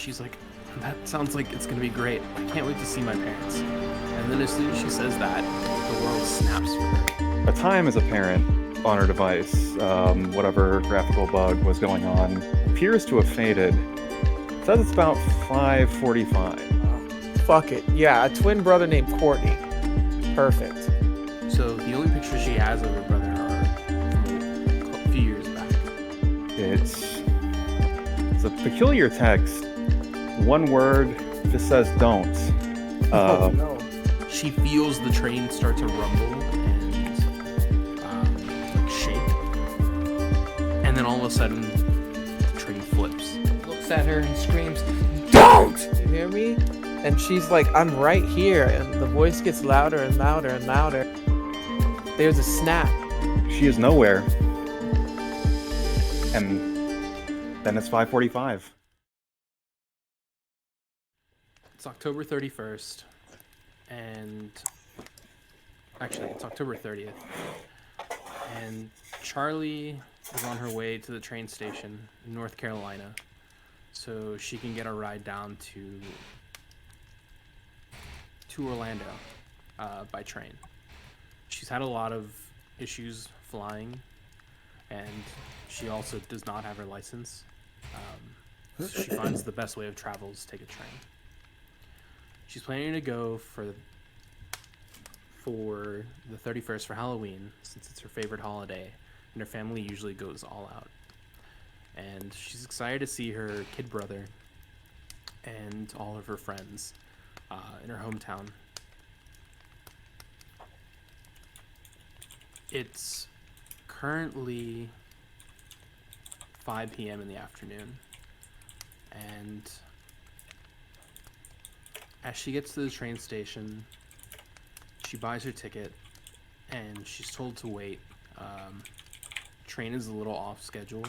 she's like, that sounds like it's gonna be great. I can't wait to see my parents. And then as soon as she says that, the world snaps for her. A time is apparent on her device. Whatever graphical bug was going on appears to have faded. It says it's about 5:45. Fuck it. Yeah, a twin brother named Courtney. Perfect. So the only pictures she has of her brother are from a few years back. It's a peculiar text. One word just says don't. Oh no. She feels the train start to rumble and like shake. And then all of a sudden, the train flips. Looks at her and screams, "Don't!" You hear me? And she's like, "I'm right here." And the voice gets louder and louder and louder. There's a snap. She is nowhere. And then it's 5:45. It's October 31st. And actually, it's October 30th. And Charlie is on her way to the train station in North Carolina so she can get a ride down to Orlando by train. She's had a lot of issues flying, and she also does not have her license. So she finds the best way of travel is take a train. She's planning to go for the 31st for Halloween, since it's her favorite holiday, and her family usually goes all out. And she's excited to see her kid brother and all of her friends in her hometown. It's currently 5 p.m. in the afternoon, and as she gets to the train station, she buys her ticket, and she's told to wait. Train is a little off schedule,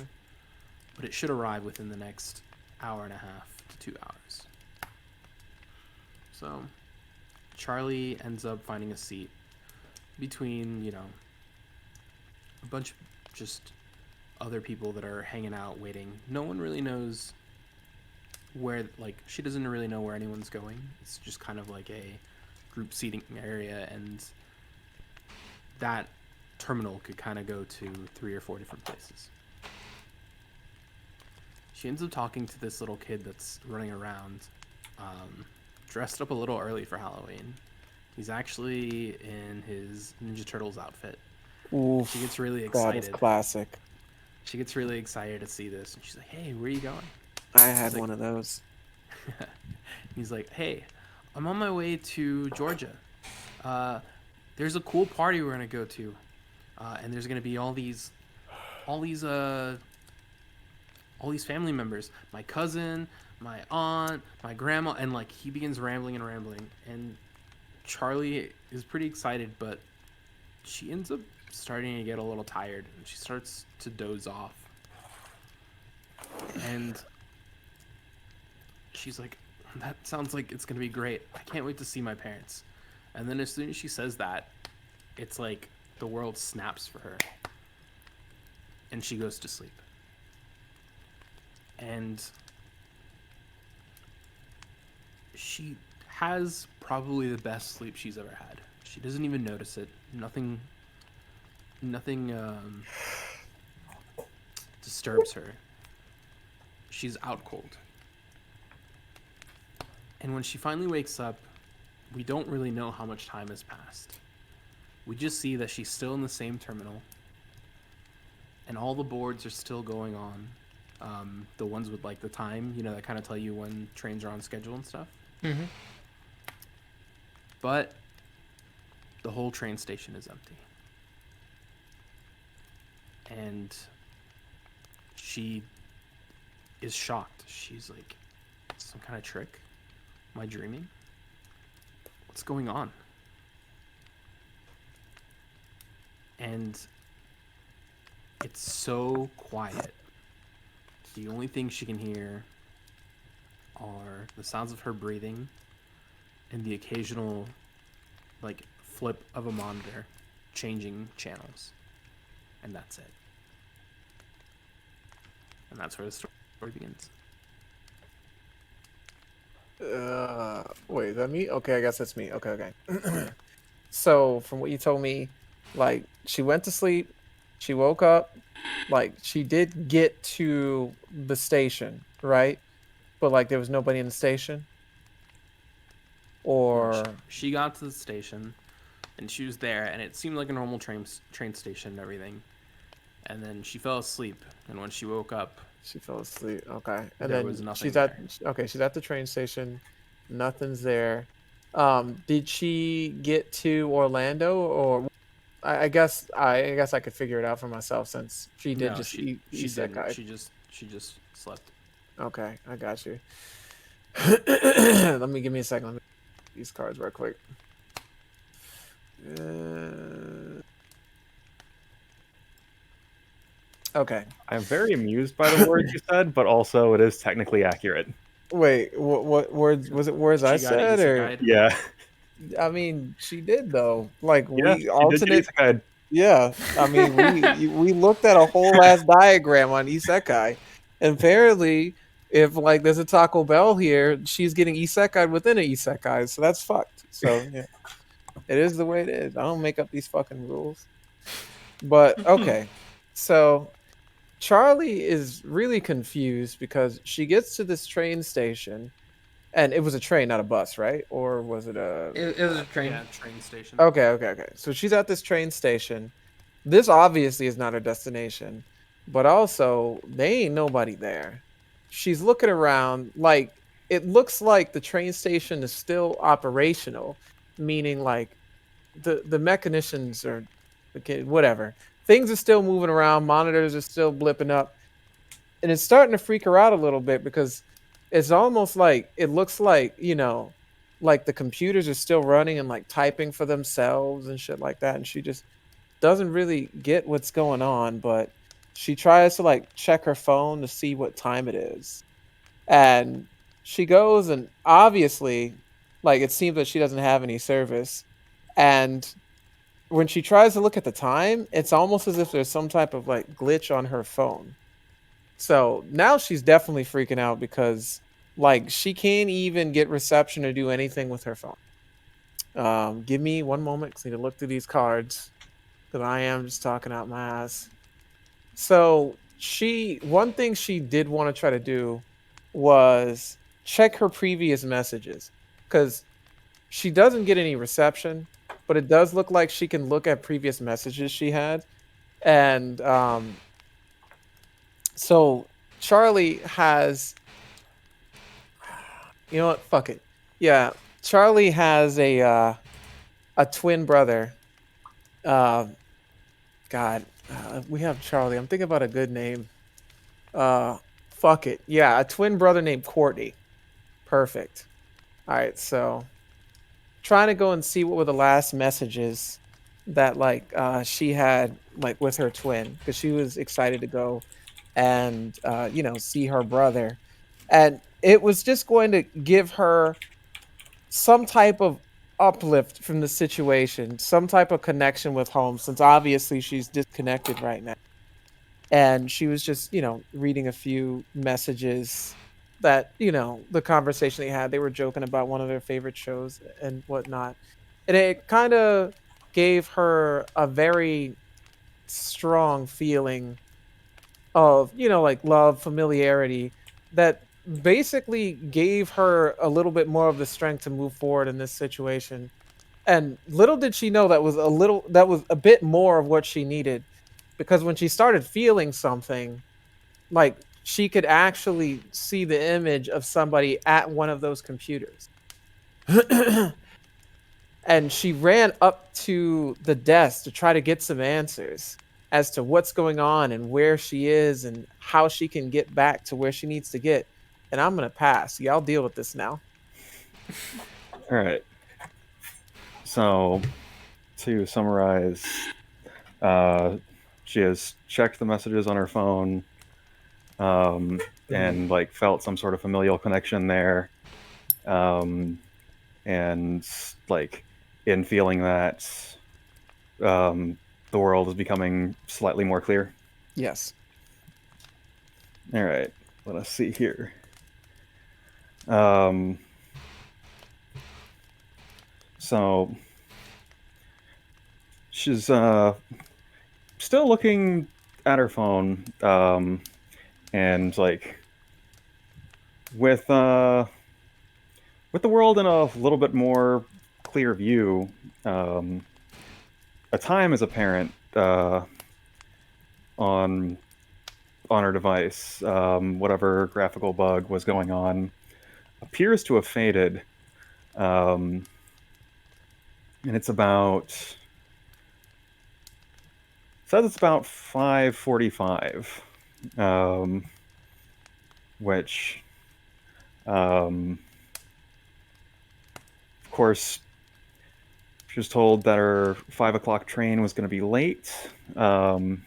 but it should arrive within the next hour and a half to 2 hours. So Charlie ends up finding a seat between, a bunch of just other people that are hanging out waiting. No one really knows where, she doesn't really know where anyone's going. It's just kind of like a group seating area, and that terminal could kind of go to 3 or 4 different places. She ends up talking to this little kid that's running around, dressed up a little early for Halloween. He's actually in his Ninja Turtles outfit. Oof, she gets really excited. That is classic. She gets really excited to see this, and she's like, "Hey, where are you going?" I had one of those. He's like, "Hey, I'm on my way to Georgia. There's a cool party we're gonna go to, and there's gonna be all these family members. My cousin, my aunt, my grandma," and he begins rambling, and Charlie is pretty excited, but she ends up starting to get a little tired, and she starts to doze off. And she's like, that sounds like it's gonna be great. I can't wait to see my parents. And then as soon as she says that, it's like the world snaps for her, and she goes to sleep. And she has probably the best sleep she's ever had. She doesn't even notice it. Nothing disturbs her. She's out cold. And when she finally wakes up, we don't really know how much time has passed. We just see that she's still in the same terminal, and all the boards are still going on. The ones with the time, that kind of tell you when trains are on schedule and stuff. Mm-hmm. But the whole train station is empty. And she is shocked. She's like, some kind of trick? Am I dreaming? What's going on? And it's so quiet. The only thing she can hear are the sounds of her breathing and the occasional flip of a monitor changing channels. And that's it. And that's where the story begins. Wait, is that me? Okay, I guess that's me. Okay. So from what you told me, like she went to sleep, she woke up, like she did get to the station, right? But like there was nobody in the station, No, or she got to the station, and she was there, and it seemed like a normal train station and everything. And then she fell asleep, and when she woke up, she fell asleep. Okay, and there was then nothing she's at there. okay, she's at the train station, nothing's there. Did she get to Orlando, or I guess I could figure it out for myself since she did No, just she didn't. isekai. She just slept. Okay, I got you. Give me a second. Let me these cards real quick. Okay. I'm very amused by the words you said, but also it is technically accurate. Wait, what words was it? Words I She got said, or isekai'd. Yeah. I mean, she did though. Like Yeah, we she did get alternate. isekai. Yeah, I mean, we looked at a whole ass diagram on isekai, and apparently, if like there's a Taco Bell here, she's getting isekai within an isekai, so that's fucked. So yeah, it is the way it is. I don't make up these fucking rules. But okay, so Charlie is really confused because she gets to this train station, and it was a train, not a bus, right? Or was it a? It was a train. Yeah, train station. Okay. So she's at this train station. This obviously is not her destination, but also they ain't nobody there. She's looking around like it looks like the train station is still operational, meaning like the mechanicians are okay, whatever. Things are still moving around, monitors are still blipping up, and it's starting to freak her out a little bit because it's almost like it looks like, like the computers are still running and like typing for themselves and shit like that, and she just doesn't really get what's going on, but she tries to like check her phone to see what time it is. And she goes, and obviously, like it seems that she doesn't have any service. And when she tries to look at the time, it's almost as if there's some type of like glitch on her phone. So now she's definitely freaking out because like she can't even get reception or do anything with her phone. Give me one moment because I need to look through these cards because I am just talking out my ass. So one thing she did want to try to do was check her previous messages because she doesn't get any reception, but it does look like she can look at previous messages she had. And so Charlie has, you know what? Fuck it. Yeah, Charlie has a twin brother. Uh, God, we have Charlie. I'm thinking about a good name. Fuck it. Yeah, a twin brother named Courtney. Perfect. All right, so trying to go and see what were the last messages that like she had like with her twin because she was excited to go and see her brother, and it was just going to give her some type of uplift from the situation, some type of connection with home, since obviously she's disconnected right now. And she was just, reading a few messages that, the conversation they had. They were joking about one of their favorite shows and whatnot. And it kind of gave her a very strong feeling of, like love, familiarity that basically gave her a little bit more of the strength to move forward in this situation. And little did she know that was a bit more of what she needed, because when she started feeling something, like she could actually see the image of somebody at one of those computers. And she ran up to the desk to try to get some answers as to what's going on and where she is and how she can get back to where she needs to get. And I'm going to pass. Y'all deal with this now. All right. So, to summarize, she has checked the messages on her phone, and like felt some sort of familial connection there, and like in feeling that, the world is becoming slightly more clear. Yes. All right. Let us see here. So she's still looking at her phone, and like with the world in a little bit more clear view, a time is apparent on her device. Whatever graphical bug was going on appears to have faded, and it's about says it's about 5:45, which, of course, she was told that her 5 o'clock train was going to be late, and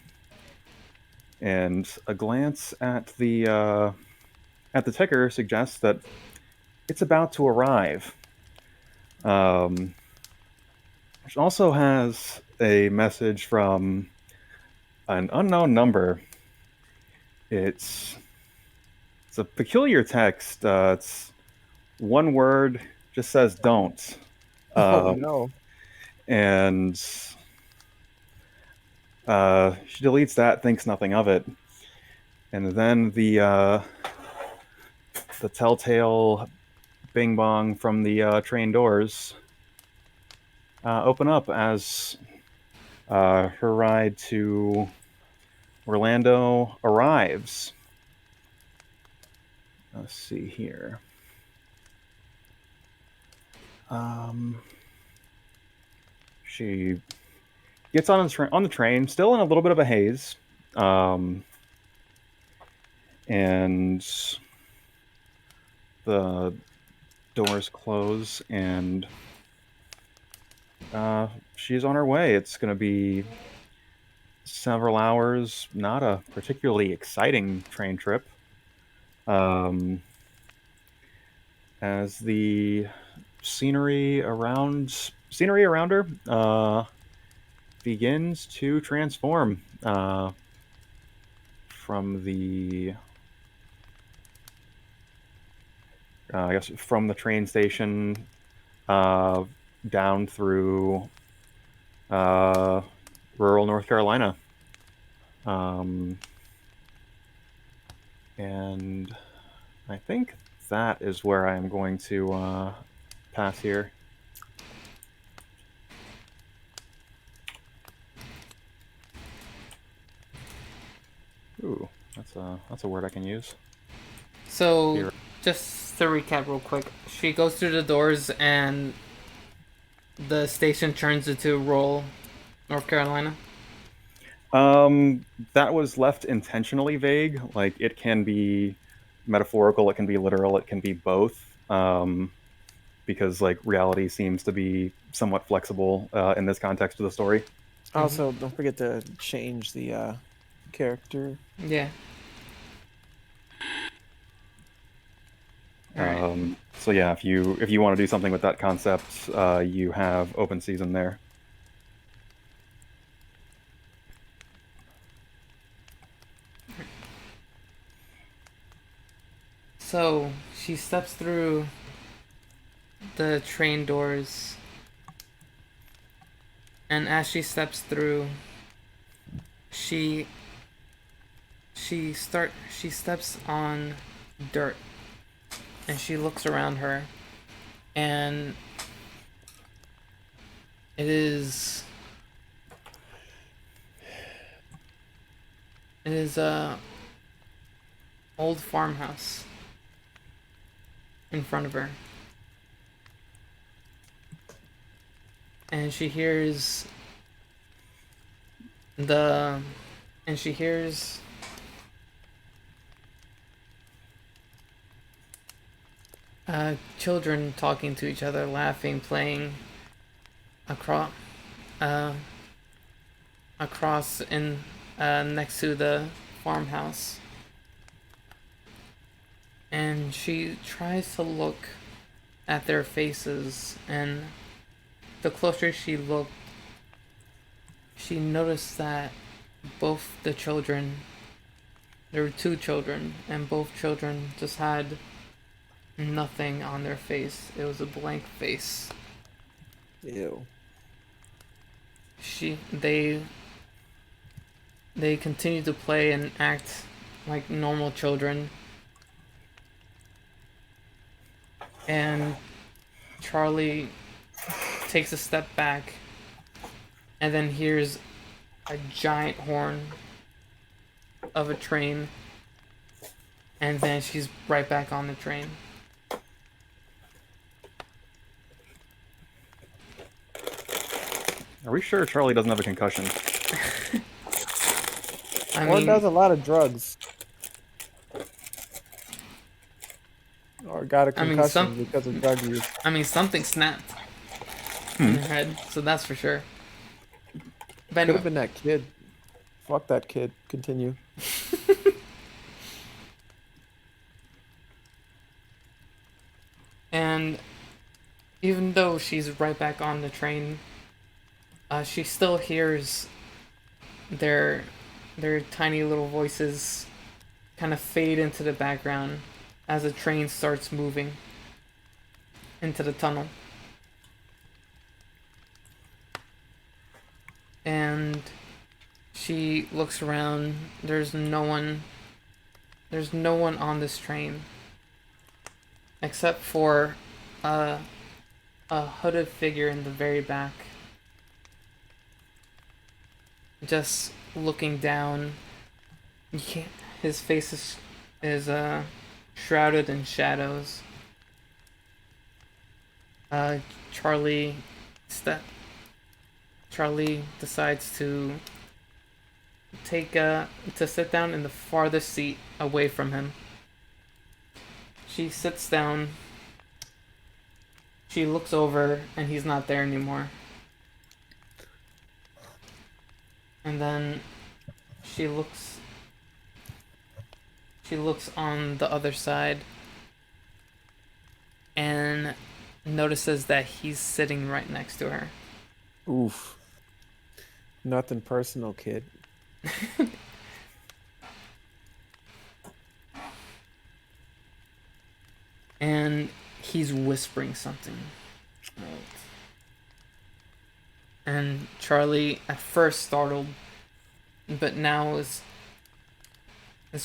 a glance at the ticker suggests that it's about to arrive. Which also has a message from an unknown number. It's a peculiar text. It's one word, just says "don't," Oh no. and she deletes that, thinks nothing of it, and then the telltale bing bong from the train doors open up as her ride to Orlando arrives. Let's see here. She gets on the train, still in a little bit of a haze, and the doors close, and she's on her way. It's going to be several hours, not a particularly exciting train trip. As the scenery around her begins to transform from the from the train station down through rural North Carolina. And I think that is where I am going to pass here. Ooh, that's a word I can use. So, Here. just to recap real quick, she goes through the doors and the station turns into rural North Carolina. That was left intentionally vague. Like, it can be metaphorical, it can be literal, it can be both. Because like reality seems to be somewhat flexible in this context of the story. Also, don't forget to change the character. Yeah. So yeah, if you want to do something with that concept, you have open season there. So she steps through the train doors, and as she steps through, she steps on dirt, and she looks around her, and it is a old farmhouse in front of her. And she hears children talking to each other, laughing, playing across in next to the farmhouse. And she tries to look at their faces, and the closer she looked, she noticed that both the children, there were two children, and both children just had nothing on their face. It was a blank face. Ew. They continue to play and act like normal children. And Charlie takes a step back and then hears a giant horn of a train, and then she's right back on the train. Are we sure Charlie doesn't have a concussion? Or does a lot of drugs. Or got a concussion because of drug use. I mean, something snapped in her head, so that's for sure. But Could have been that kid. Fuck that kid. Continue. And even though she's right back on the train, she still hears their tiny little voices kind of fade into the background as the train starts moving into the tunnel. And she looks around. There's no one on this train except for a hooded figure in the very back, just looking down. You can't. His face is shrouded in shadows. Charlie decides to sit down in the farthest seat away from him. She sits down. She looks over, and he's not there anymore. And then she looks on the other side and notices that he's sitting right next to her. Oof. Nothing personal, kid. And he's whispering something. And Charlie, at first startled, but now is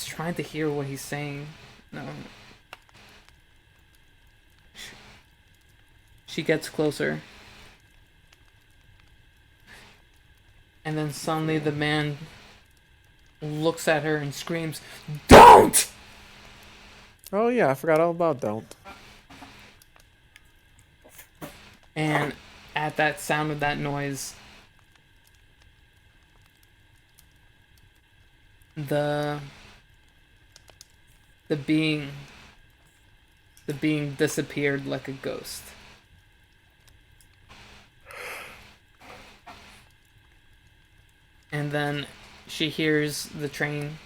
trying to hear what he's saying. No. She gets closer. And then suddenly the man looks at her and screams, "Don't!" Oh yeah, I forgot all about don't. And at that sound of that noise, the being disappeared like a ghost. And then she hears the train,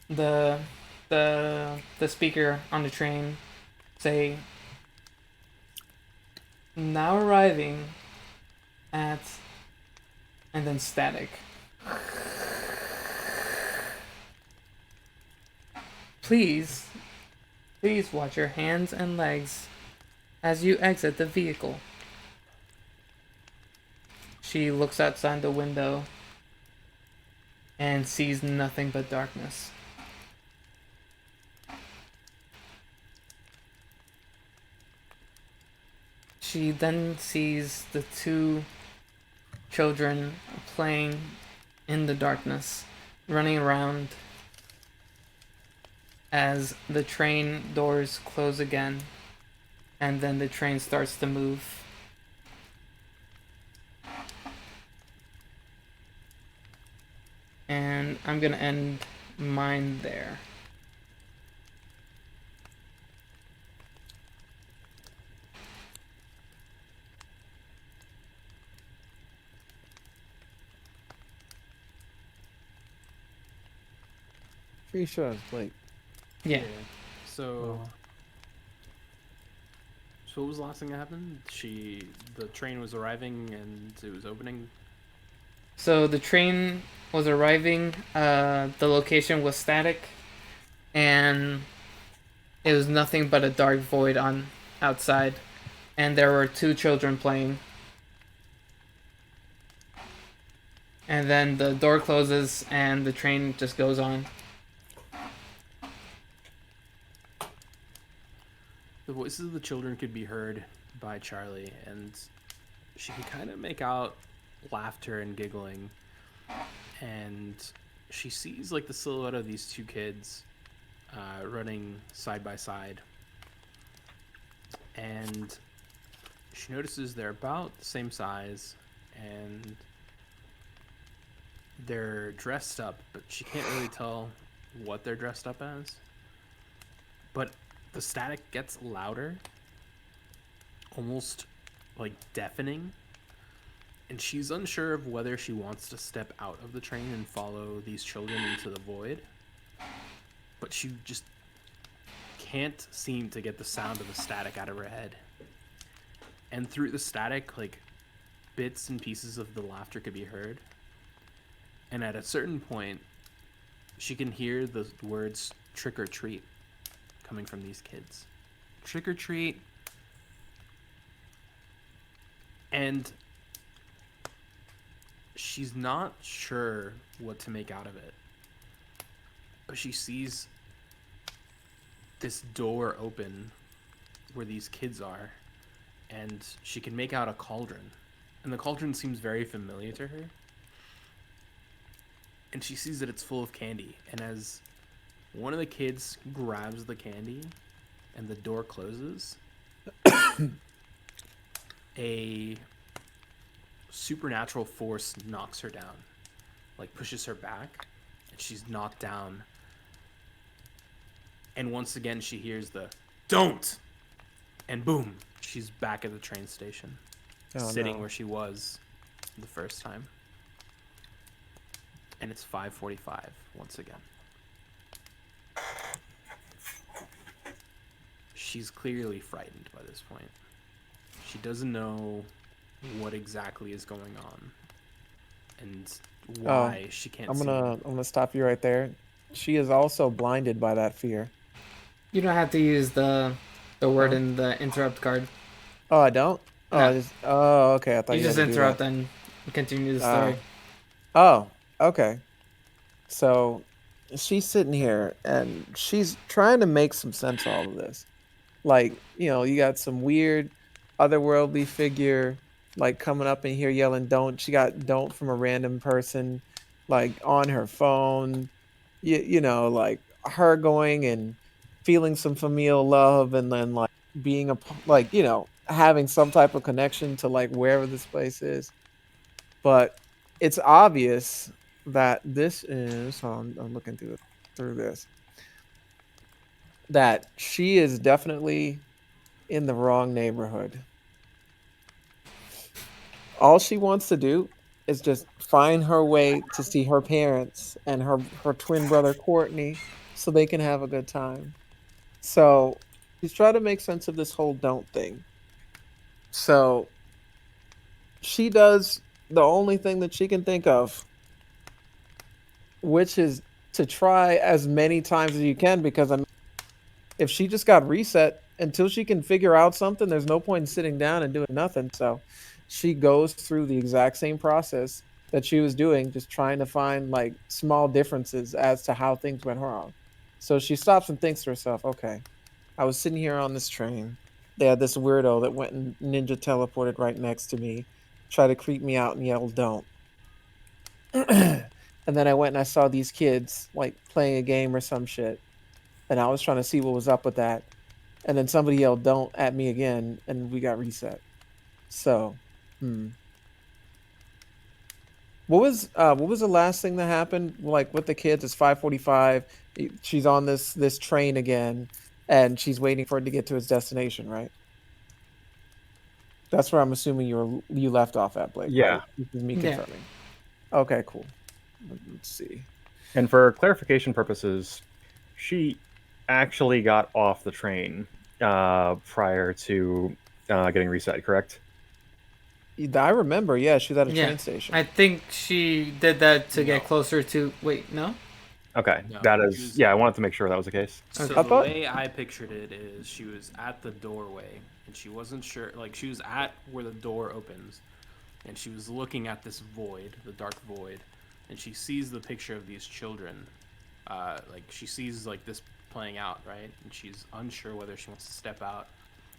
the speaker on the train say, "Now arriving at," and then static. Please watch your hands and legs as you exit the vehicle." She looks outside the window and sees nothing but darkness. She then sees the two children playing in the darkness, running around as the train doors close again, and then the train starts to move. And I'm gonna end mine there. Pretty sure it's Blake. Yeah. So what was the last thing that happened? The train was arriving and it was opening. So the train was arriving, the location was static, and it was nothing but a dark void on outside, and there were two children playing And then the door closes and the train just goes on. The voices of the children could be heard by Charlie, and she can kind of make out laughter and giggling. And she sees like the silhouette of these two kids running side by side. And she notices they're about the same size, and they're dressed up, but she can't really tell what they're dressed up as. But the static gets louder, almost like deafening, and she's unsure of whether she wants to step out of the train and follow these children into the void. But she just can't seem to get the sound of the static out of her head. And through the static, like, bits and pieces of the laughter could be heard. And at a certain point, she can hear the words trick or treat coming from these kids. Trick or treat. And she's not sure what to make out of it. But she sees this door open where these kids are, and she can make out a cauldron. And the cauldron seems very familiar to her. And she sees that it's full of candy. And as one of the kids grabs the candy and the door closes, a supernatural force knocks her down, like pushes her back, and she's knocked down. And once again, she hears the "don't," and boom, she's back at the train station, sitting where she was the first time. And it's 5:45 once again. She's clearly frightened by this point. She doesn't know what exactly is going on and why she can't see. I'm gonna stop you right there. She is also blinded by that fear. You don't have to use the word in the interrupt card. Oh, I don't? No. Okay. I thought You you just had to do interrupt that. and continue the story. Oh, okay. So she's sitting here and she's trying to make some sense of all of this. Like, you got some weird otherworldly figure like coming up in here yelling "don't." She got "don't" from a random person like on her phone. Like her going and feeling some familial love, and then like being having some type of connection to like wherever this place is. But it's obvious that this is, I'm looking through this, that she is definitely in the wrong neighborhood. All she wants to do is just find her way to see her parents and her twin brother Courtney so they can have a good time. So she's trying to make sense of this whole "don't" thing. So she does the only thing that she can think of, which is to try as many times as you can, because if she just got reset until she can figure out something, there's no point in sitting down and doing nothing. So she goes through the exact same process that she was doing, just trying to find like small differences as to how things went wrong. So she stops and thinks to herself, okay, I was sitting here on this train. They had this weirdo that went and ninja teleported right next to me, tried to creep me out and yelled "don't." And then I went and I saw these kids like playing a game or some shit. And I was trying to see what was up with that. And then somebody yelled "don't" at me again, and we got reset. So, what was the last thing that happened? Like with the kids, it's 5:45. She's on this train again, and she's waiting for it to get to its destination, right? That's where I'm assuming you left off at, Blake. Yeah. Right? This is me confirming. Okay, cool. Let's see. And for clarification purposes, she actually got off the train prior to getting reset, correct? I remember, yeah, she's at a train station. I think she did that to get closer to. Wait, no? Okay, No, that is. Yeah, I wanted to make sure that was the case. So I the thought- way I pictured it is she was at the doorway, and she wasn't sure. Like, she was at where the door opens, and she was looking at this void, the dark void, and she sees the picture of these children. Like she sees like this playing out, right? And she's unsure whether she wants to step out.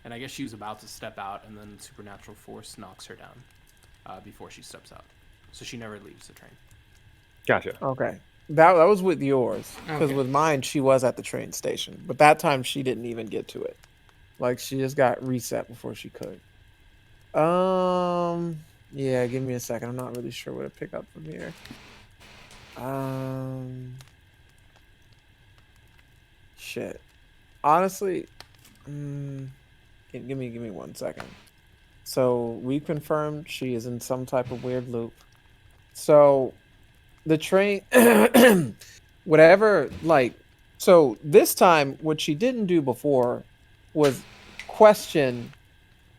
And I guess she was about to step out, and then supernatural force knocks her down before she steps out. So she never leaves the train. Gotcha. Okay. That was with yours. Because Okay. with mine, she was at the train station. But that time, she didn't even get to it. Like, she just got reset before she could. Yeah, give me a second. I'm not really sure what to pick up from here. Shit. Honestly, give me 1 second. So we confirmed she is in some type of weird loop. So the train, whatever, like, so this time, what she didn't do before was question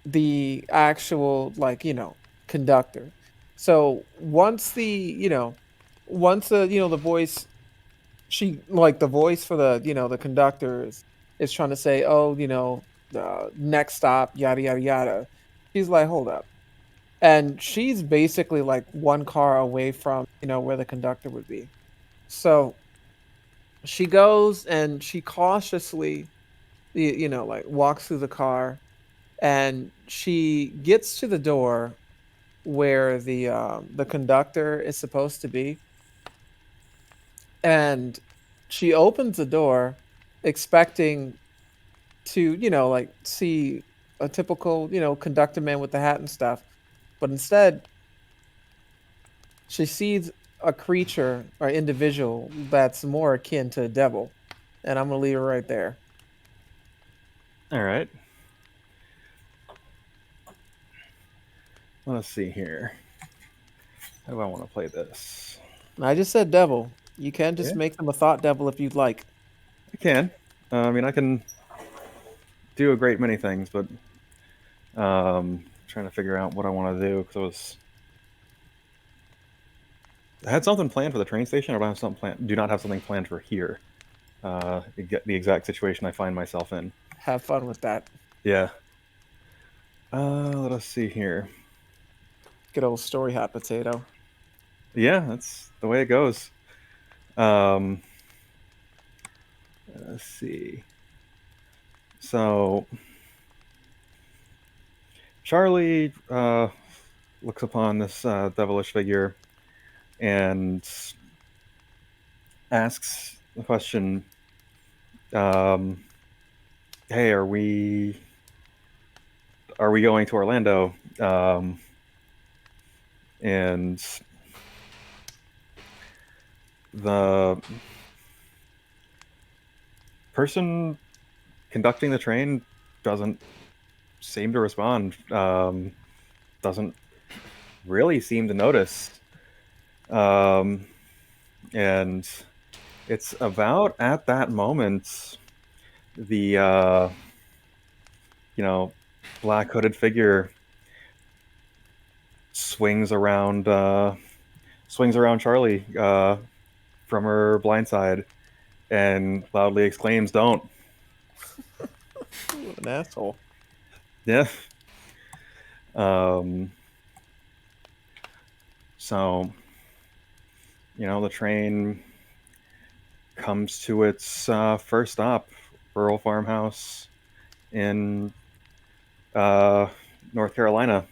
the actual, like, conductor. So once the voice, the voice for the conductor is trying to say, oh, next stop, yada, yada, yada. She's like, hold up. And she's basically like one car away from, where the conductor would be. So she goes and she cautiously, like walks through the car, and she gets to the door where the conductor is supposed to be, and she opens the door, expecting to like see a typical conductor man with the hat and stuff, but instead she sees a creature or individual that's more akin to a devil, and I'm gonna leave it right there. All right. Let's see here. How do I want to play this? I just said devil. You can just Yeah. make them a thought devil if you'd like. I can. I mean, I can do a great many things, but trying to figure out what I want to do because I had something planned for the train station. I don't have something planned. Do not have something planned for here. The exact situation I find myself in. Have fun with that. Yeah. Let us see here. Good old story hot potato. Yeah, that's the way it goes. Let's see. So Charlie looks upon this devilish figure and asks the question, "Hey, are we going to Orlando?" And the person conducting the train doesn't seem to respond. Doesn't really seem to notice. And it's about at that moment the black hooded figure swings around Charlie from her blind side and loudly exclaims, "Don't!" What an asshole. Yeah. So, the train comes to its first stop, rural farmhouse in North Carolina.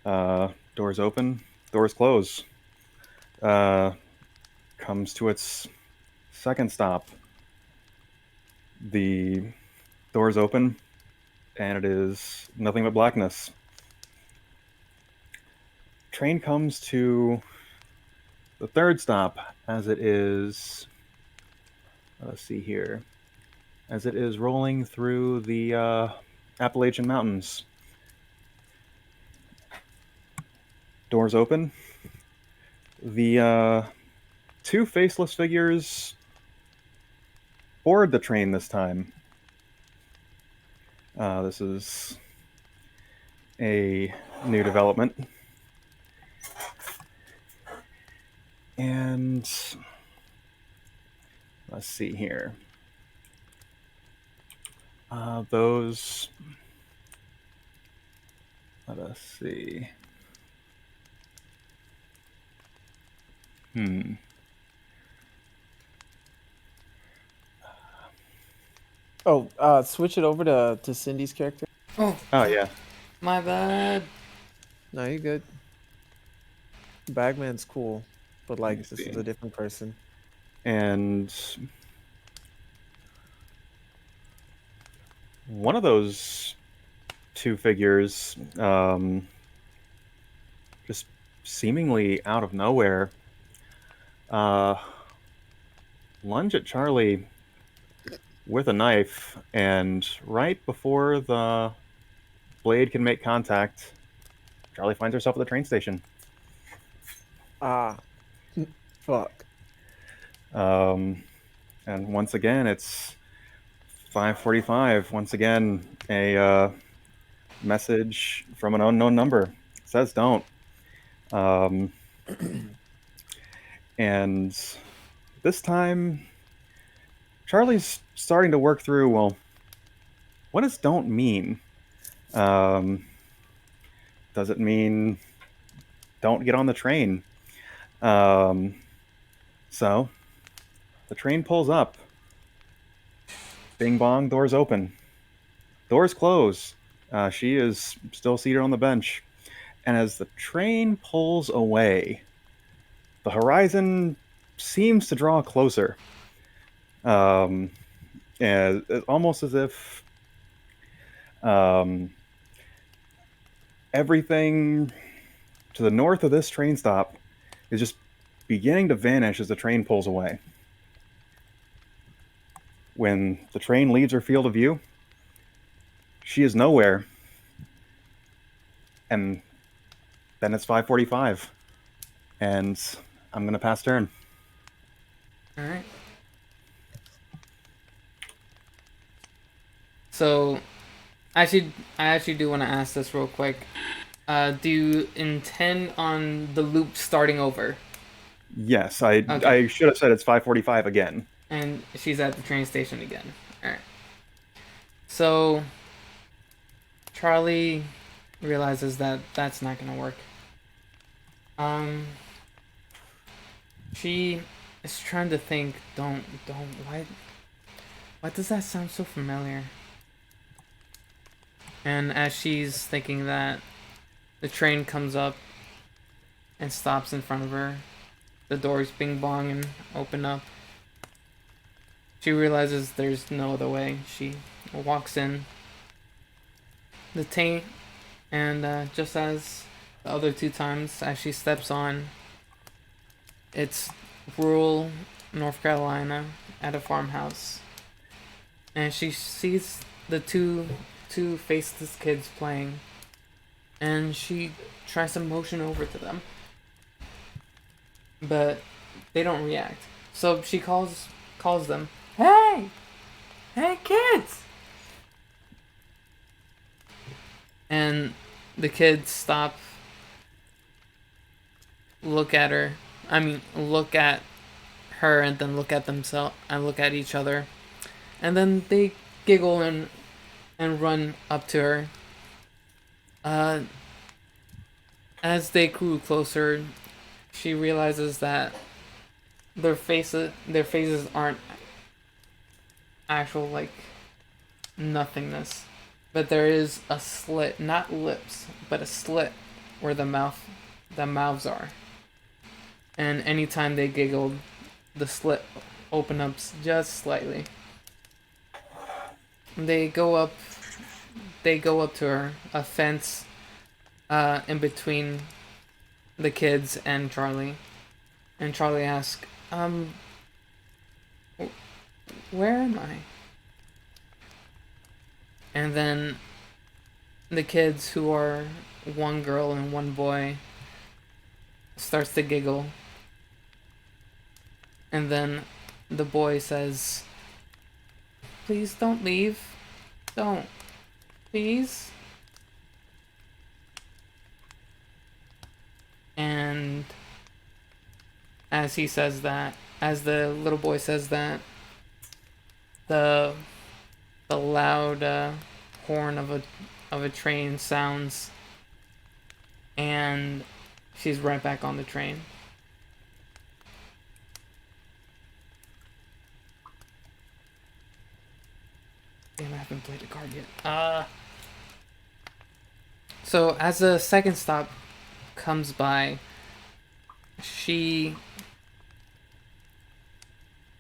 Doors open, doors close. Comes to its second stop. The doors open, and it is nothing but blackness. Train comes to the third stop, as it is. Let's see here. As it is rolling through the Appalachian Mountains. Doors open. The two faceless figures board the train this time. This is a new development. And let's see here. Let us see. Hmm. Oh, switch it over to Cindy's character. Oh, Oh yeah. my bad. No, you're good. Bagman's cool, but Let me like this see. is a different person. And one of those two figures, just seemingly out of nowhere, uh, lunge at Charlie with a knife, and right before the blade can make contact, Charlie finds herself at the train station. Ah, fuck. And once again, it's 5:45. Once again, a message from an unknown number. It says don't. Um, and this time, Charlie's starting to work through, well, what does don't mean? Um, does it mean don't get on the train? Um, so the train pulls up. Bing bong, doors open. Doors close. She is still seated on the bench. And as the train pulls away, the horizon seems to draw closer. And it's almost as if everything to the north of this train stop is just beginning to vanish as the train pulls away. When the train leaves her field of view, she is nowhere. And then it's 5:45. And I'm going to pass turn. All right. So, I actually do want to ask this real quick. Do you intend on the loop starting over? Yes, Okay. I should have said it's 5:45 again. And she's at the train station again. All right. So, Charlie realizes that that's not gonna work. She is trying to think. Don't. Why does that sound so familiar? And as she's thinking that, the train comes up and stops in front of her. The doors bing bong and open up. She realizes there's no other way. She walks in the train, and just as the other two times, as she steps on, it's rural North Carolina at a farmhouse, and she sees the two faceless kids playing, and she tries to motion over to them, but they don't react. So she calls them, "Hey, hey kids!" And the kids stop, look at her. Look at her, and then look at themselves, and look at each other, and then they giggle and run up to her. As they grew closer, she realizes that their faces aren't actual like nothingness, but there is a slit, not lips, but a slit where the mouths are. And anytime they giggled, the slit opens up just slightly. They go up to her, a fence in between the kids and Charlie. And Charlie asks, where am I? And then the kids, who are one girl and one boy, starts to giggle. And then the boy says, "Please don't leave. Don't. Please." And as he says that, as the little boy says that, the loud horn of a train sounds, and she's right back on the train. Damn, I haven't played a card yet. So as the second stop comes by, she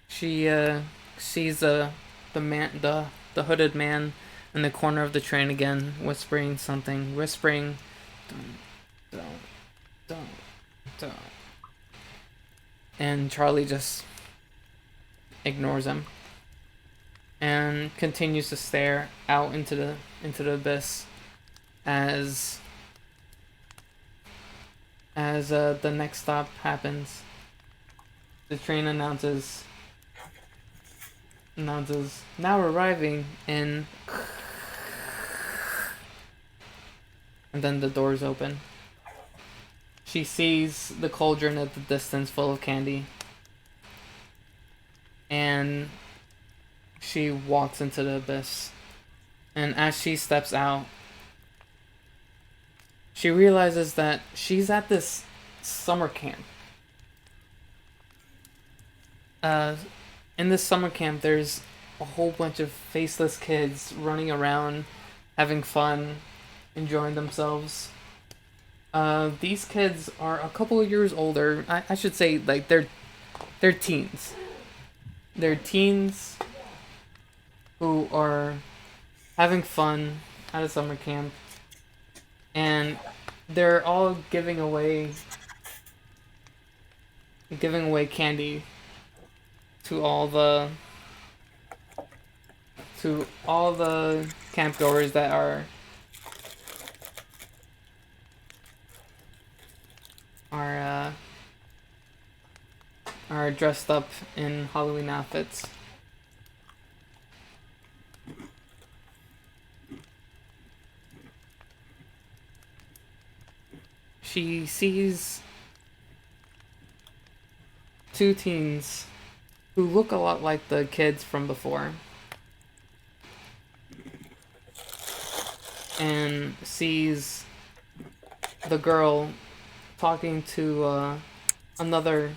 sees the hooded man in the corner of the train again, whispering something, don't, don't, don't. And Charlie just ignores him and continues to stare out into the abyss as the next stop happens. The train announces now arriving in, and then the doors open. She sees the cauldron at the distance full of candy, and she walks into the abyss. And as she steps out, she realizes that she's at this summer camp. In this summer camp, there's a whole bunch of faceless kids running around, having fun, enjoying themselves. These kids are a couple of years older. I should say, like, they're teens. They're teens who are having fun at a summer camp, and they're all giving away candy to all the campgoers that are dressed up in Halloween outfits. She sees two teens who look a lot like the kids from before, and sees the girl talking to another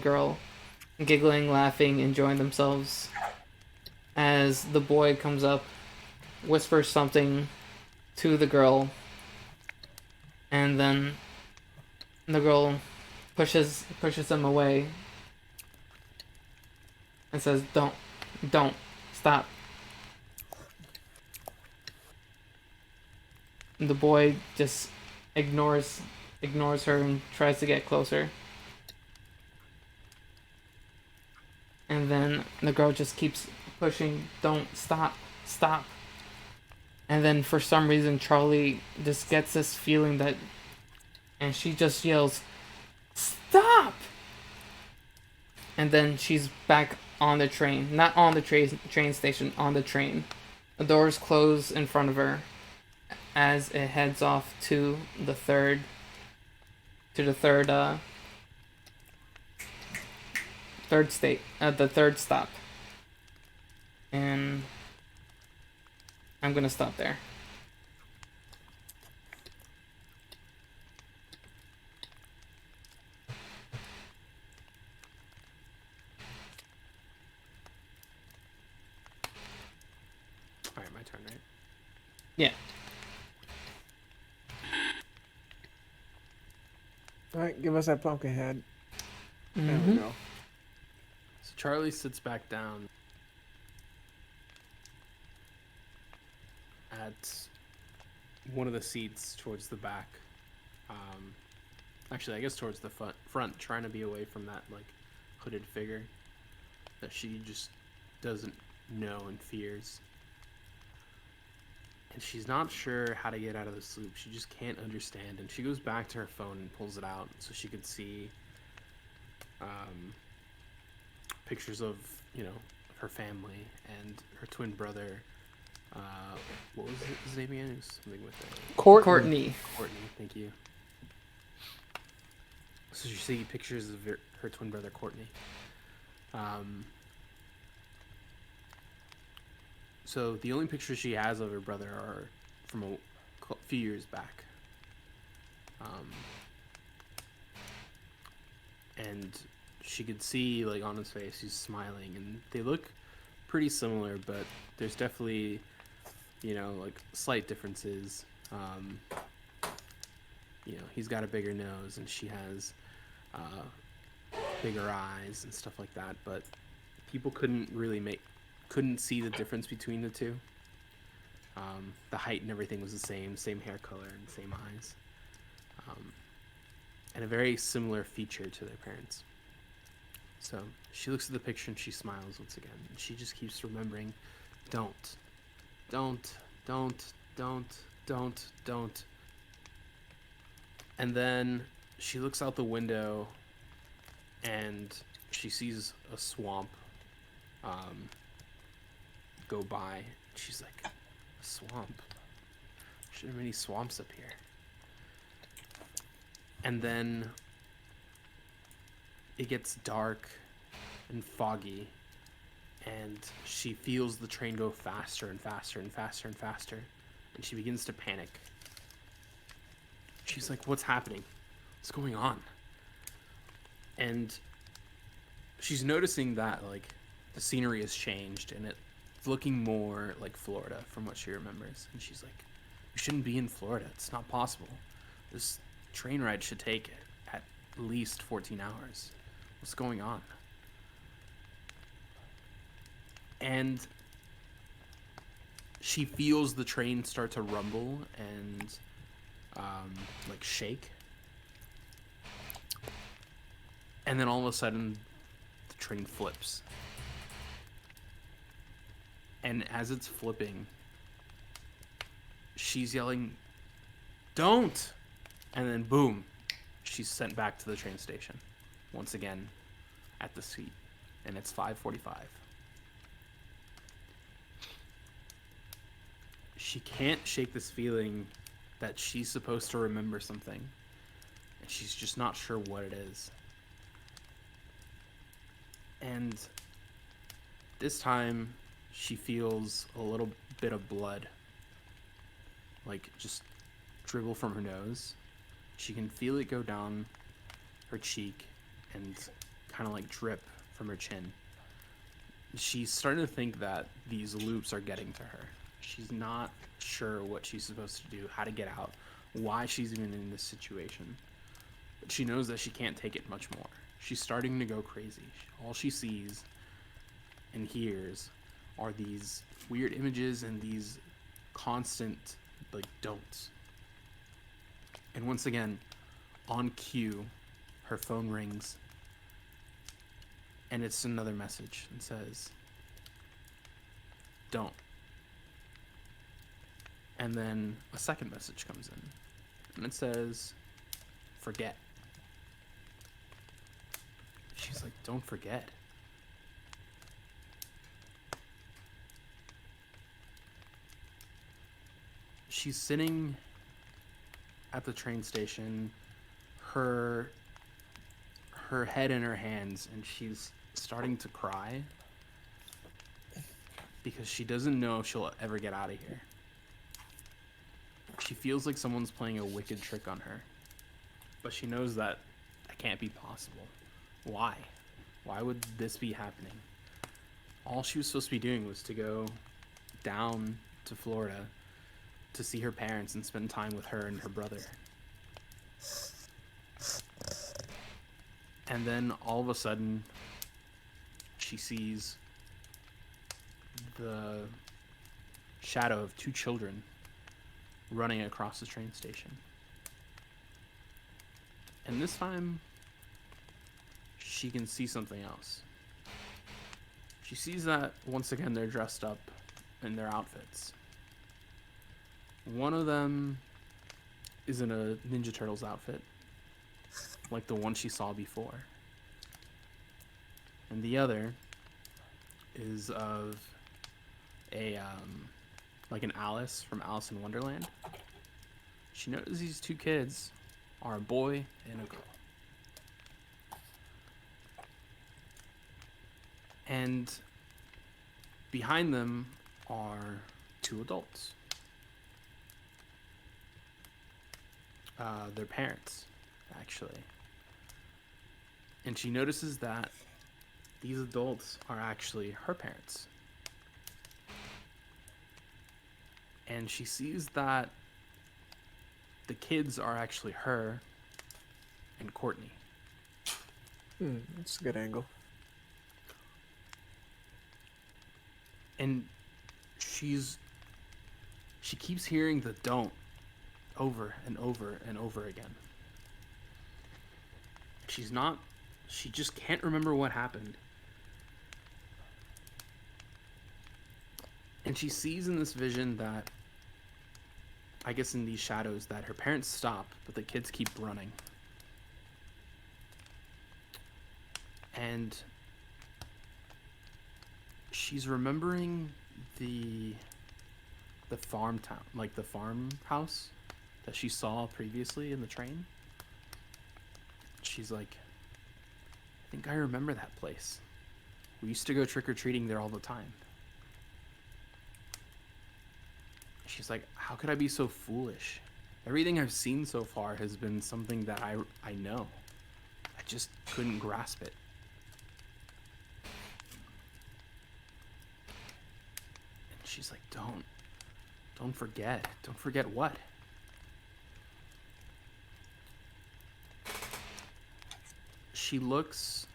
girl, giggling, laughing, enjoying themselves, as the boy comes up, whispers something to the girl, and then the girl pushes him away and says, don't, stop. And the boy just ignores her and tries to get closer. And then the girl just keeps pushing, don't, stop. And then for some reason Charlie just gets this feeling that, and she just yells, stop! And then she's back on the train. Not on the train station, on the train. The doors close in front of her as it heads off to the third stop. And I'm gonna stop there. Alright, my turn, right? Yeah. Alright, give us that pumpkin head. There Mm-hmm. we go. So Charlie sits back down at one of the seats towards the back. Actually, I guess towards the front, trying to be away from that, like, hooded figure that she just doesn't know and fears. And she's not sure how to get out of this loop. She just can't understand. And she goes back to her phone and pulls it out so she could see pictures of, her family and her twin brother. What was his name again? It was something with Courtney. Courtney, thank you. So you see pictures of her twin brother, Courtney. So the only pictures she has of her brother are from a few years back. And she could see, like, on his face, he's smiling, and they look pretty similar, but there's definitely, you know, like slight differences. You know, he's got a bigger nose and she has bigger eyes and stuff like that, but people couldn't see the difference between the two. The height and everything was the same hair color and same eyes, and a very similar feature to their parents. So she looks at the picture and she smiles once again, and she just keeps remembering, don't, don't, don't, don't, don't. And then she looks out the window and she sees a swamp go by. She's like, a swamp? Shouldn't have any swamps up here. And then it gets dark and foggy, and she feels the train go faster and faster and faster and faster, and she begins to panic. She's like, what's happening? What's going on? And she's noticing that, like, the scenery has changed, and it's looking more like Florida from what she remembers. And she's like, we shouldn't be in Florida. It's not possible. This train ride should take at least 14 hours. What's going on? And she feels the train start to rumble and like shake. And then all of a sudden the train flips. And as it's flipping, she's yelling, don't! And then boom, she's sent back to the train station. Once again, at the seat. And it's 5:45. She can't shake this feeling that she's supposed to remember something. And she's just not sure what it is. And this time, she feels a little bit of blood, like just dribble from her nose. She can feel it go down her cheek and kind of like drip from her chin. She's starting to think that these loops are getting to her. She's not sure what she's supposed to do, how to get out, why she's even in this situation. But she knows that she can't take it much more. She's starting to go crazy. All she sees and hears are these weird images and these constant, like, don'ts. And once again, on cue, her phone rings. And it's another message. It says, don't. And then a second message comes in. And it says, forget. She's like, don't forget. She's sitting at the train station, her head in her hands, and she's starting to cry because she doesn't know if she'll ever get out of here. She feels like someone's playing a wicked trick on her, but she knows that can't be possible. Why? Why would this be happening? All she was supposed to be doing was to go down to Florida to see her parents and spend time with her and her brother. And then all of a sudden, she sees the shadow of two children running across the train station. And this time, she can see something else. She sees that, once again, they're dressed up in their outfits. One of them is in a Ninja Turtles outfit, like the one she saw before. And the other is of a, like an Alice from Alice in Wonderland. She notices these two kids are a boy and a girl. And behind them are two adults. Their parents, actually. And she notices that these adults are actually her parents. and she sees that the kids are actually her and Courtney. That's a good angle. And she keeps hearing the don't over and over and over again. She just can't remember what happened. And she sees in this vision that, I guess in these shadows, that her parents stop, but the kids keep running. And she's remembering the farm town, like the farmhouse that she saw previously in the train. She's like, I think I remember that place. We used to go trick-or-treating there all the time. She's like, how could I be so foolish? Everything I've seen so far has been something that I know. I just couldn't grasp it. And she's like, don't forget. Don't forget what? She looks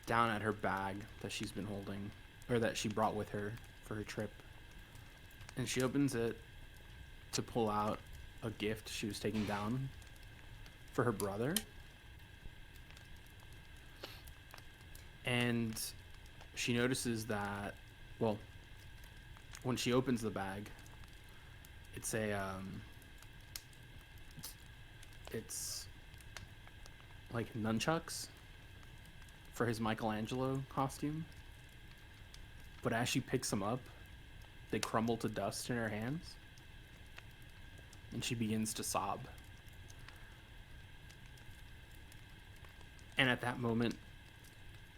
down at her bag that she's been holding, or that she brought with her for her trip. And she opens it to pull out a gift she was taking down for her brother. And she notices that, well, when she opens the bag, it's it's like nunchucks for his Michelangelo costume. But as she picks them up, they crumble to dust in her hands. And she begins to sob. And at that moment,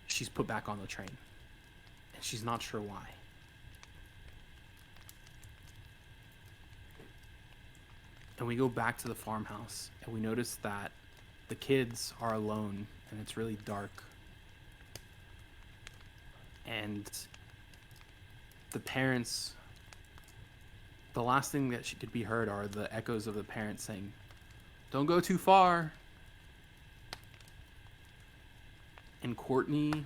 she's put back on the train. And she's not sure why. And we go back to the farmhouse, and we notice that the kids are alone, and it's really dark. And the parents, the last thing that could be heard are the echoes of the parents saying, "Don't go too far." And Courtney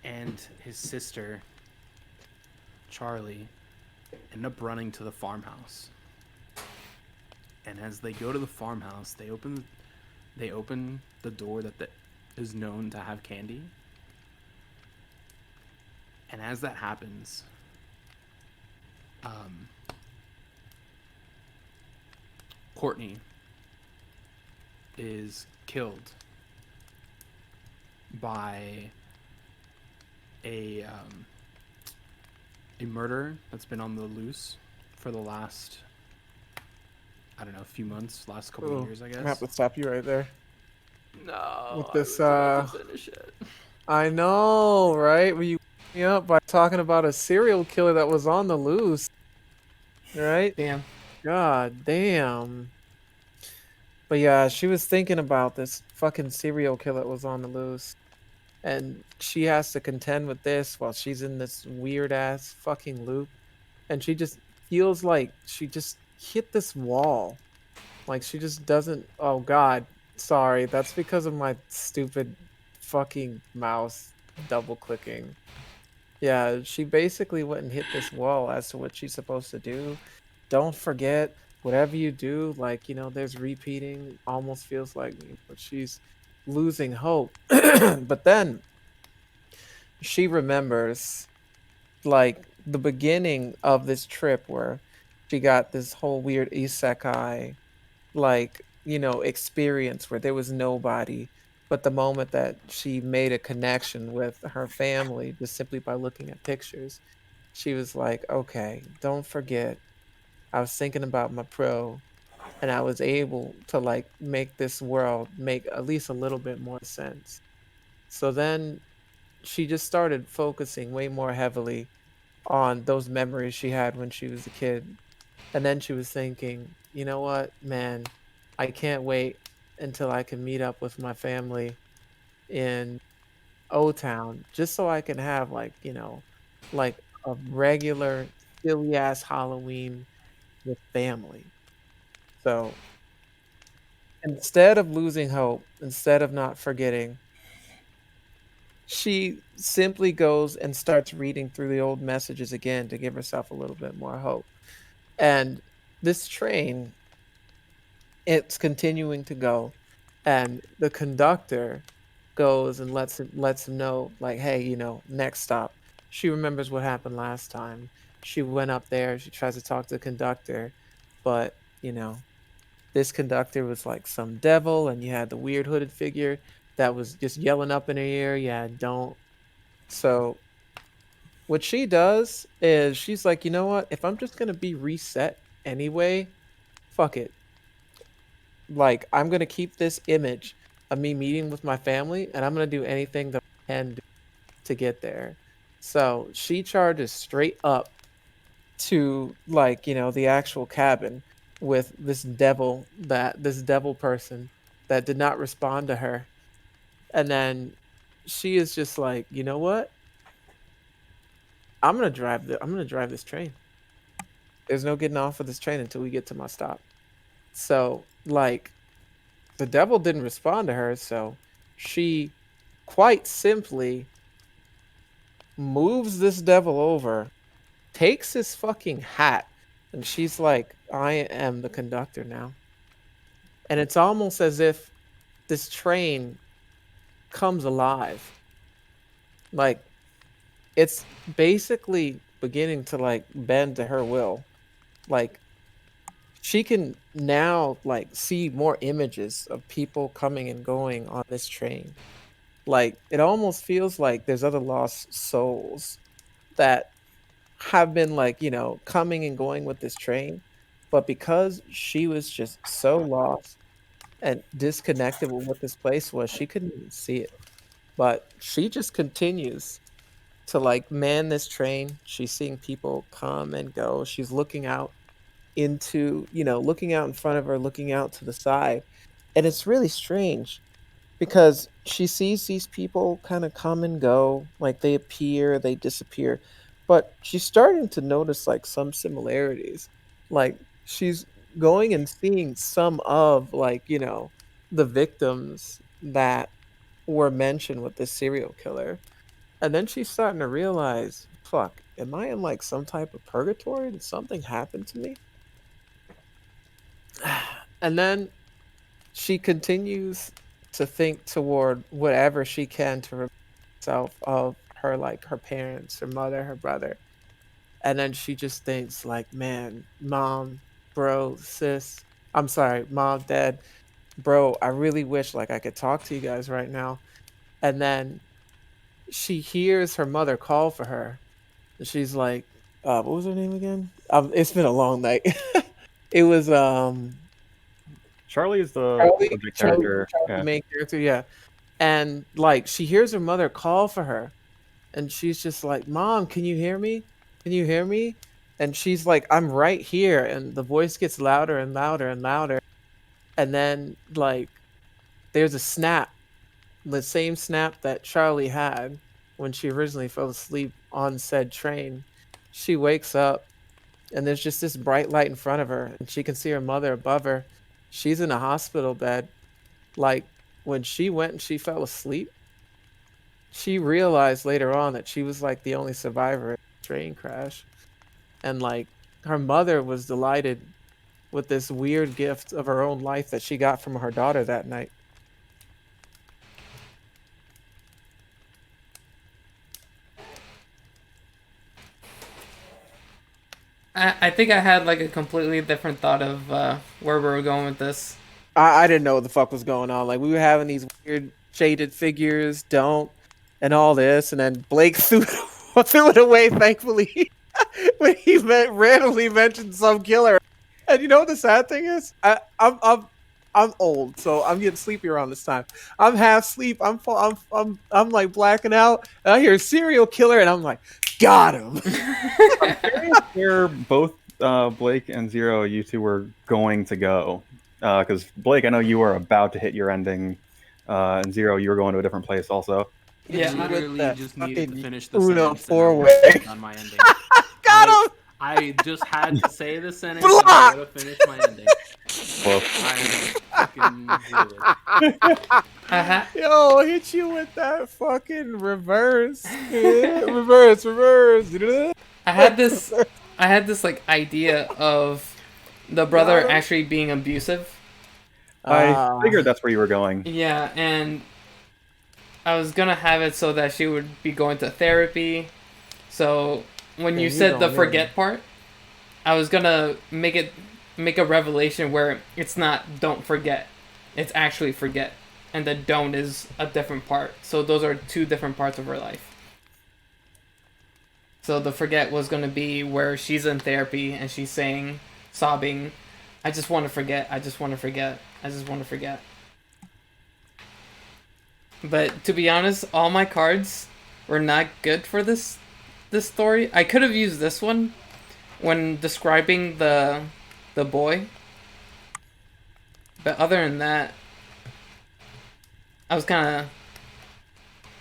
and his sister, Charlie, end up running to the farmhouse. And as they go to the farmhouse, they open the door that is known to have candy. And as that happens, Courtney is killed by a murderer that's been on the loose for the last, I don't know, a few months, last couple of years, I guess. I have to stop you right there. No, With this, I was about to finish it. I know, right? Were you me up by talking about a serial killer that was on the loose, right? Damn. God damn. But yeah, she was thinking about this fucking serial killer that was on the loose. And she has to contend with this while she's in this weird ass fucking loop. And she just feels like she just hit this wall. Like she just doesn't. Oh God, sorry. That's because of my stupid fucking mouse double clicking. Yeah, she basically went and hit this wall as to what she's supposed to do. Don't forget, whatever you do, like, there's repeating, almost feels like, but she's losing hope. But then she remembers, like, the beginning of this trip where she got this whole weird isekai, like, experience where there was nobody. But the moment that she made a connection with her family, just simply by looking at pictures, she was like, okay, don't forget, I was thinking about my pro, and I was able to, like, make this world make at least a little bit more sense. So then she just started focusing way more heavily on those memories she had when she was a kid. And then she was thinking, you know what, man, I can't wait until I can meet up with my family in O Town, just so I can have, like, like a regular silly ass Halloween with family. So instead of losing hope, instead of not forgetting, she simply goes and starts reading through the old messages again to give herself a little bit more hope. And this train, it's continuing to go, and the conductor goes and lets him know, like, hey, next stop. She remembers what happened last time. She went up there, she tries to talk to the conductor, but this conductor was like some devil, and you had the weird hooded figure that was just yelling up in her ear, yeah, don't. So what she does is she's like, you know what? If I'm just gonna be reset anyway, fuck it. Like, I'm gonna keep this image of me meeting with my family, and I'm gonna do anything that I can do to get there. So she charges straight up to, like, the actual cabin with this devil person that did not respond to her. And then she is just like, you know what? I'm gonna drive this train. There's no getting off of this train until we get to my stop. So, like, the devil didn't respond to her, so she quite simply moves this devil over, takes his fucking hat, and she's like, I am the conductor now. And it's almost as if this train comes alive. Like, it's basically beginning to, like, bend to her will. Like, she can now, like, see more images of people coming and going on this train. Like, it almost feels like there's other lost souls that have been, like, coming and going with this train. But because she was just so lost and disconnected with what this place was, she couldn't even see it. But she just continues to, like, man this train. She's seeing people come and go. She's looking out looking out in front of her, looking out to the side. And it's really strange because she sees these people kind of come and go, like they appear, they disappear. But she's starting to notice, like, some similarities. Like, she's going and seeing some of, like, the victims that were mentioned with this serial killer. And then she's starting to realize, fuck, am I in, like, some type of purgatory? Did something happen to me? And then she continues to think toward whatever she can to remind herself of her, like, her parents, her mother, her brother. And then she just thinks, like, man, mom, bro, sis, I'm sorry, mom, dad, bro, I really wish, like, I could talk to you guys right now. And then she hears her mother call for her. And she's like, what was her name again? It's been a long night. It was Charlie is the Charlie, big Charlie, character. Charlie, Yeah. the main character, yeah. And, like, she hears her mother call for her, and she's just like, "Mom, can you hear me? Can you hear me?" And she's like, "I'm right here." And the voice gets louder and louder and louder. And then, like, there's a snap, the same snap that Charlie had when she originally fell asleep on said train. She wakes up, and there's just this bright light in front of her, and she can see her mother above her. She's in a hospital bed. Like, when she went and she fell asleep, she realized later on that she was, like, the only survivor in the train crash. And, like, her mother was delighted with this weird gift of her own life that she got from her daughter that night. I think I had like a completely different thought of where we were going with this. I didn't know what the fuck was going on. Like, we were having these weird shaded figures, and all this, and then Blake threw it away, thankfully, when he randomly mentioned some killer. And you know what the sad thing is? I'm old, so I'm getting sleepy around this time. I'm half asleep. I'm like blacking out, and I hear serial killer, and I'm like, got him. Where both Blake and Zero, you two were going to go. Because Blake, I know you were about to hit your ending, and Zero, you were going to a different place also. Yeah, I literally that just needed to fucking finish the Uno sentence and I four-way. was on my ending. Got him. I I just had to say the sentence. Block! I would have finished my ending. Well, I fucking zero. Yo, hit you with that fucking reverse. reverse. I had this like idea of the brother Got him. actually being abusive. I figured that's where you were going. Yeah, and I was gonna have it so that she would be going to therapy. So when you said the forget part, I was gonna make a revelation where it's not don't forget, it's actually forget, and the don't is a different part. So those are two different parts of her life. So the forget was gonna be where she's in therapy and she's saying, sobbing, I just want to forget, I just want to forget, I just want to forget. But to be honest, all my cards were not good for this story. I could have used this one when describing the boy. But other than that, I was kind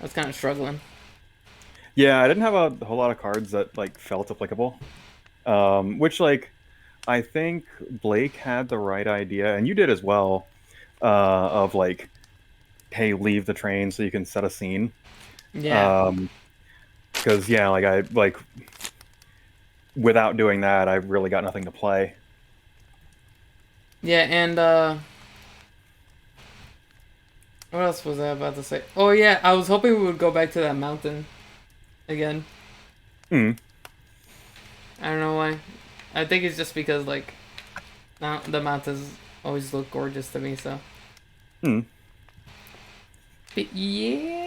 of struggling. Yeah, I didn't have a whole lot of cards that like felt applicable. Which like I think Blake had the right idea, and you did as well, of like, hey, leave the train so you can set a scene. Yeah. Because yeah, like I like without doing that, I really got nothing to play. Yeah, and what else was I about to say? Oh yeah, I was hoping we would go back to that mountain again. Hmm. I don't know why. I think it's just because like the mountains always look gorgeous to me, so. Hmm. But yeah.